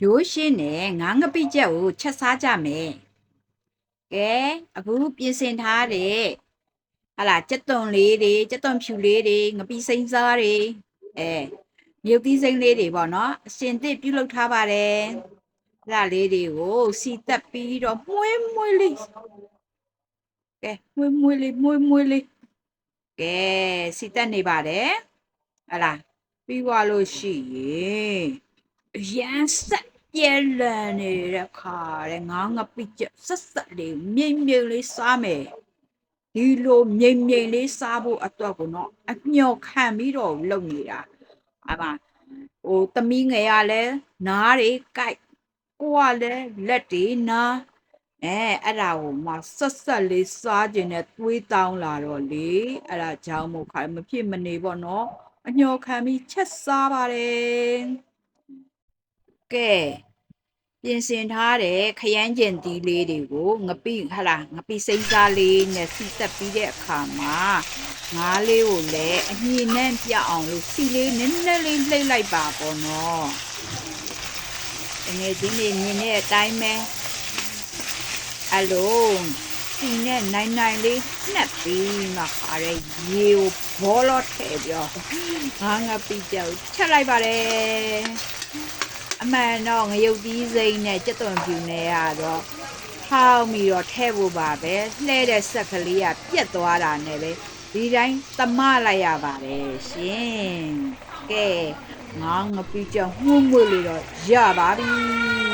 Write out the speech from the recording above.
ရိုးရှင်းနဲ့ငါးငပိချက်ကိုချက်စားကြမယ်ကဲအခုပြင်ဆင်ထားတဲ့ဟာလာကြက်သွန်လေးတွေကြက်သွန်ဖြူလေးတွေငပိစိမ်းစားတွေမြုပ်သီးစိမ်းလေးတွေပေါ့နော်အရှင်သစ်ပြုလုပ်ထားပါတယ်အဲ့ဒါလေးတွေကိုစီတက်ပြီးတော့မွေးမွေးလေးကဲမွေးမွေးလေးကဲစီတက်နေပါတယ်ဟာလာပြီးသွားလို့ရှိရင်ရန်ဆက်ပြဲလန်နေတဲ့ခါတဲ့ငါးငပိချက်ဆက်ဆက်လေးမြိတ်လေးစားမယ်ဒီလိုမြိတ်လေးစားဖို့အတွက်ကိုနော်အမျော်ခံပြီးတော့လုပ်နေတာအမသမီးငယ်ရလဲနားတွေကြိုက်ကိုကလည်းလက်တွေနားအဲ့ဒါကိုမှဆက်လေးစားခြင်းနဲ့သွေးတောင်းလာတော့လေအဲ့ဒါကြောင့်မို့ခိုင်မဖြစ်မနေပေါ့နော်အညော်ခံပြီးချက်စားပါတယ်ကဲပြင်ဆင်ထားတဲ့ခရမ်းကျင်သီးလေးတွေကိုငပိစိမ်းစားလေးနဲ့စီတက်ပြီးတဲ့အခါမှာငါးလေးကိုလည်းအညင်နဲ့ပြအောင်လို့စီလေးနည်းနည်းလေးလှိမ့်လိုက်ပါပေါ့နော်ငယ်ချင်းတွေမြင်တဲ့အတိုင်းပဲအလုံးစီနဲ့နိုင်လေးနှက်ပြီးမှခါရဲရေကိုဘောလော့ထည့်ပြီးတော့ငါပိကြောက်ချက်လိုက်ပါတယ်အမှန်တော့ငရုတ်သီးစိမ်းနဲ့ကြက်သွန်ဖြူနဲ့ကတော့ထောင်းပြီးတော့ထဲဖို့ပါပဲလှဲတဲ့ဆက်ကလေးကပြက်သွားတာနဲ့ပဲဒီတိုင်းသမလိုက်ရပါတယ်ရှင်ကဲငါပိကြောက်မှုန့်မွေးလို့တော့ရပါပြီ